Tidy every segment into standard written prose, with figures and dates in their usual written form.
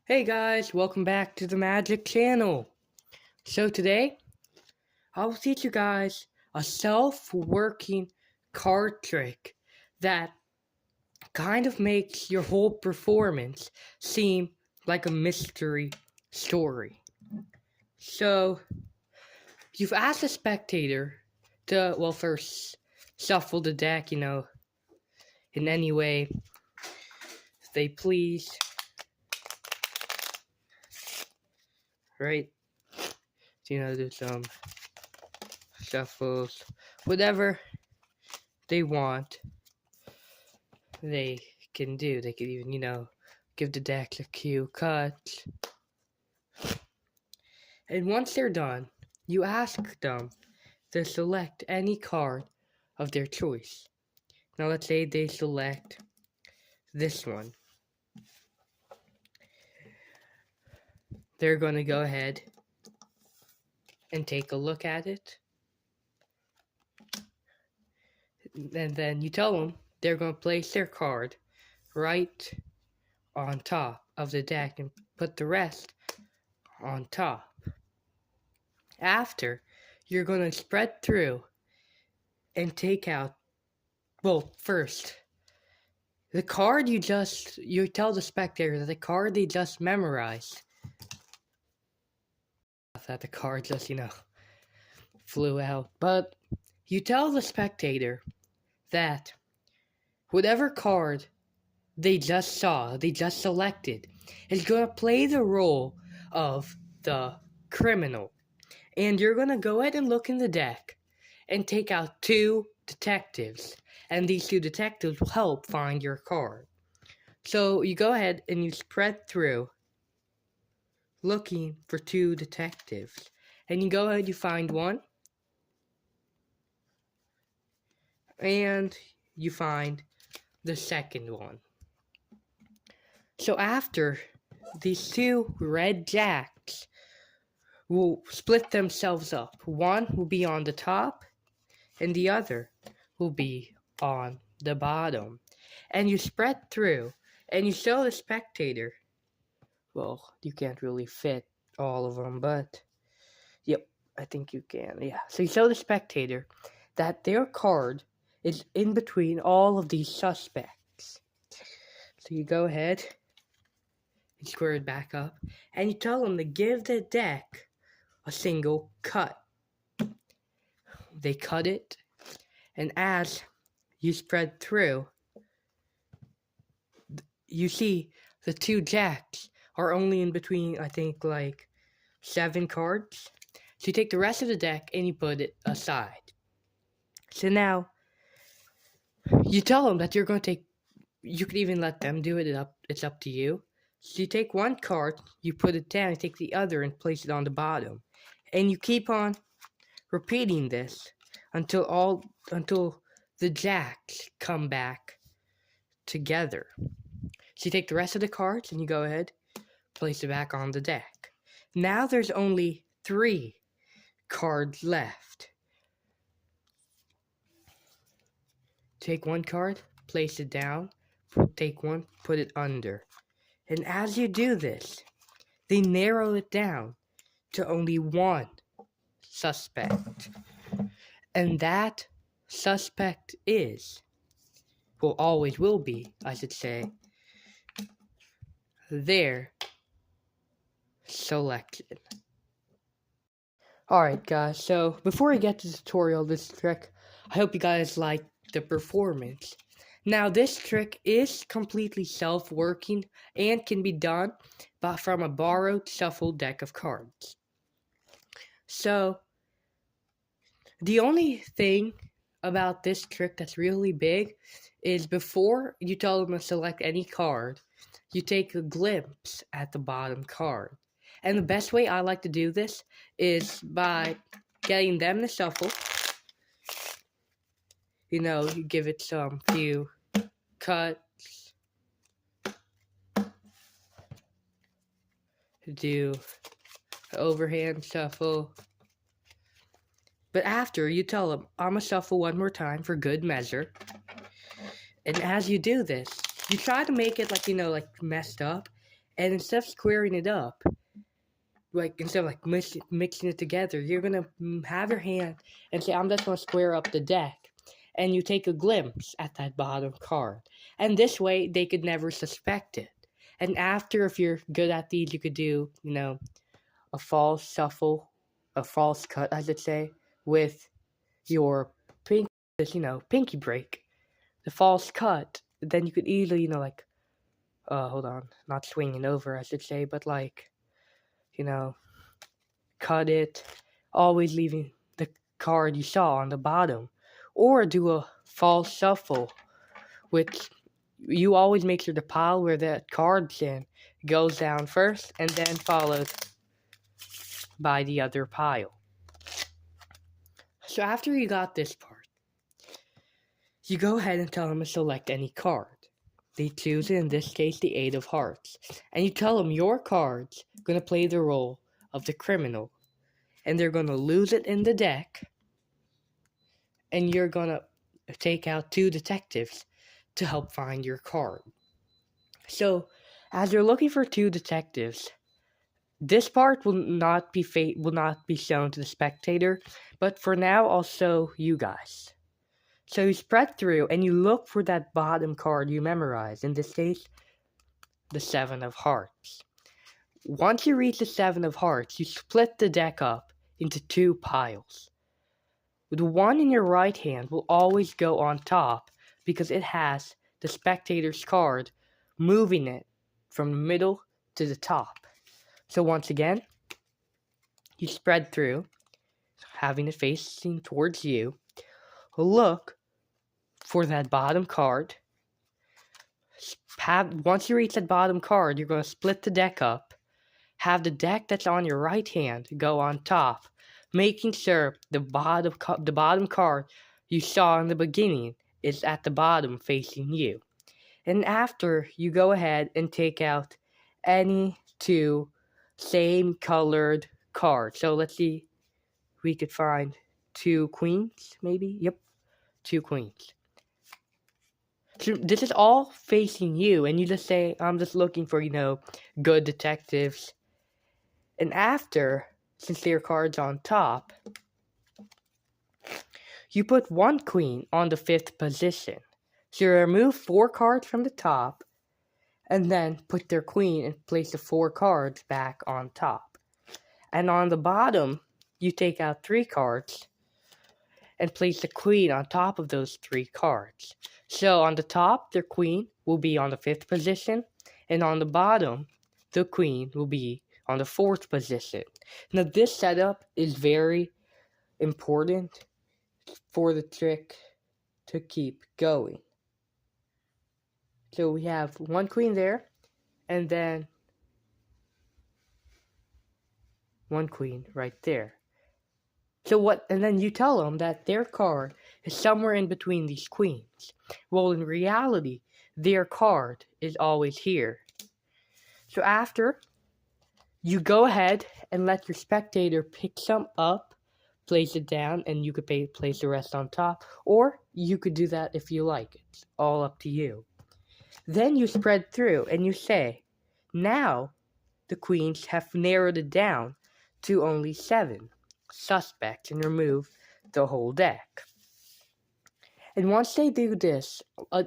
Hey guys, welcome back to the Magic Channel. So today, I will teach you guys a self-working card trick that kind of makes your whole performance seem like a mystery story. So, you've asked a spectator to, first shuffle the deck, in any way they please, right? Do some shuffles, whatever they want, they can do. They could even, give the deck a cue cut. And once they're done, you ask them to select any card of their choice. Now let's say they select this one. They're going to go ahead and take a look at it. And then you tell them they're going to place their card right on top of the deck and put the rest on top. After, you're going to spread through and take out, first, the card you tell the spectator that the card they just memorized, that the card just, flew out. But you tell the spectator that whatever card they just saw, they just selected, is going to play the role of the criminal. And you're going to go ahead and look in the deck and take out 2 detectives. And these 2 detectives will help find your card. So you go ahead and you spread through looking for 2 detectives. And you go ahead, you find one. And you find the second one. So after, these 2 red jacks will split themselves up. One will be on the top, and the other will be on the bottom. And you spread through, and you show the spectator. Well, you can't really fit all of them, but yep, I think you can. Yeah. So you show the spectator that their card is in between all of these suspects. So you go ahead and square it back up, and you tell them to give the deck a single cut. They cut it, and as you spread through, you see the 2 jacks are only in between, I think, like 7 cards. So you take the rest of the deck and you put it aside. So now, you tell them that you're going to take, you could even let them do it, it's up to you. So you take 1 card, you put it down, you take the other and place it on the bottom. And you keep on repeating this until the jacks come back together. So you take the rest of the cards and you go ahead, place it back on the deck. Now there's only 3 cards left. Take 1 card, place it down, take 1, put it under. And as you do this, they narrow it down to only 1 suspect. And that suspect always will be, I should say, their selection. Alright guys, so before I get to the tutorial of this trick, I hope you guys like the performance. Now this trick is completely self-working and can be done from a borrowed shuffled deck of cards. So, the only thing about this trick that's really big is before you tell them to select any card, you take a glimpse at the bottom card. And the best way I like to do this is by getting them to shuffle. You give it some few cuts. Do an overhand shuffle. But after, you tell them, I'm going to shuffle 1 more time for good measure. And as you do this, you try to make it like messed up. And instead of squaring it up, like instead of like mixing it together, you're gonna have your hand and say, I'm just gonna square up the deck. And you take a glimpse at that bottom card. And this way, they could never suspect it. And after, if you're good at these, you could do, a false shuffle, a false cut, I should say, with your pinky break, the false cut. Then you could easily, hold on, not swinging over, I should say, but like, cut it, always leaving the card you saw on the bottom. Or do a false shuffle, which you always make sure the pile where that card's in goes down first and then followed by the other pile. So after you got this part, you go ahead and tell them to select any card. They choose, in this case, the 8 of Hearts. And you tell them your card's going to play the role of the criminal. And they're going to lose it in the deck. And you're going to take out 2 detectives to help find your card. So, as you're looking for 2 detectives, this part will not be shown to the spectator, but for now I'll show you guys. So you spread through and you look for that bottom card you memorized, in this case, the 7 of Hearts. Once you reach the 7 of Hearts, you split the deck up into 2 piles. The one in your right hand will always go on top because it has the spectator's card moving it from the middle to the top. So once again, you spread through, having it facing towards you. Look for that bottom card. Once you reach that bottom card, you're going to split the deck up. Have the deck that's on your right hand go on top, making sure the bottom card you saw in the beginning is at the bottom facing you. And after, you go ahead and take out any 2 same colored cards. So let's see, we could find 2 queens, maybe? Yep, 2 queens. So this is all facing you, and you just say, I'm just looking for, good detectives. And after, since their card's on top, you put 1 queen on the 5th position. So you remove 4 cards from the top, and then put their queen and place the 4 cards back on top. And on the bottom, you take out 3 cards and place the queen on top of those 3 cards. So on the top, their queen will be on the 5th position, and on the bottom, the queen will be on the 4th position. Now this setup is very important for the trick to keep going. So we have 1 queen there, and then 1 queen right there. And then you tell them that their card is somewhere in between these queens. Well, in reality, their card is always here. So after, you go ahead and let your spectator pick some up, place it down, and you could place the rest on top. Or you could do that if you like. It's all up to you. Then you spread through and you say, now the queens have narrowed it down to only 7 suspects and remove the whole deck. And once they do this,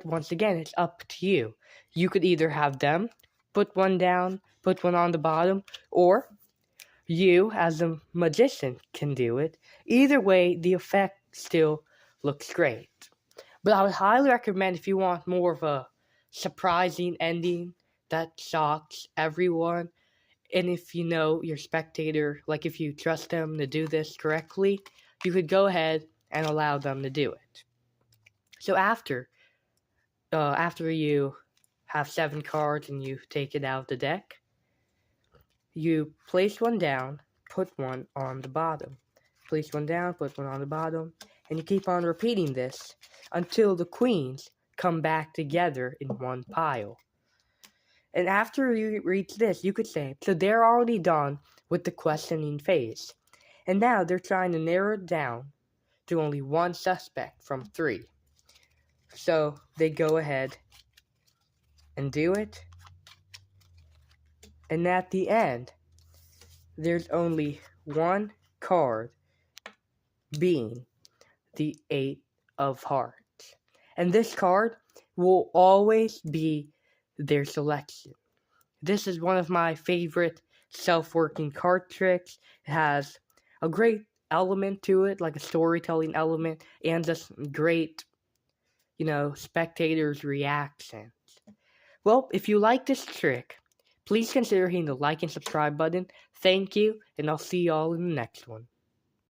once again, it's up to you. You could either have them put 1 down, put 1 on the bottom, or you, as a magician, can do it. Either way, the effect still looks great. But I would highly recommend, if you want more of a surprising ending that shocks everyone, and if you know your spectator, like if you trust them to do this correctly, you could go ahead and allow them to do it. So after you have 7 cards and you take it out of the deck, you place 1 down, put 1 on the bottom. Place 1 down, put 1 on the bottom, and you keep on repeating this until the queens come back together in 1 pile. And after you reach this, you could say, so they're already done with the questioning phase. And now they're trying to narrow it down to only 1 suspect from 3. So they go ahead and do it. And at the end, there's only one card, being the Eight of Hearts. And this card will always be their selection. This is one of my favorite self-working card tricks. It has a great element to it, like a storytelling element, and just great, spectators' reactions. Well, if you like this trick, please consider hitting the like and subscribe button. Thank you, and I'll see y'all in the next one.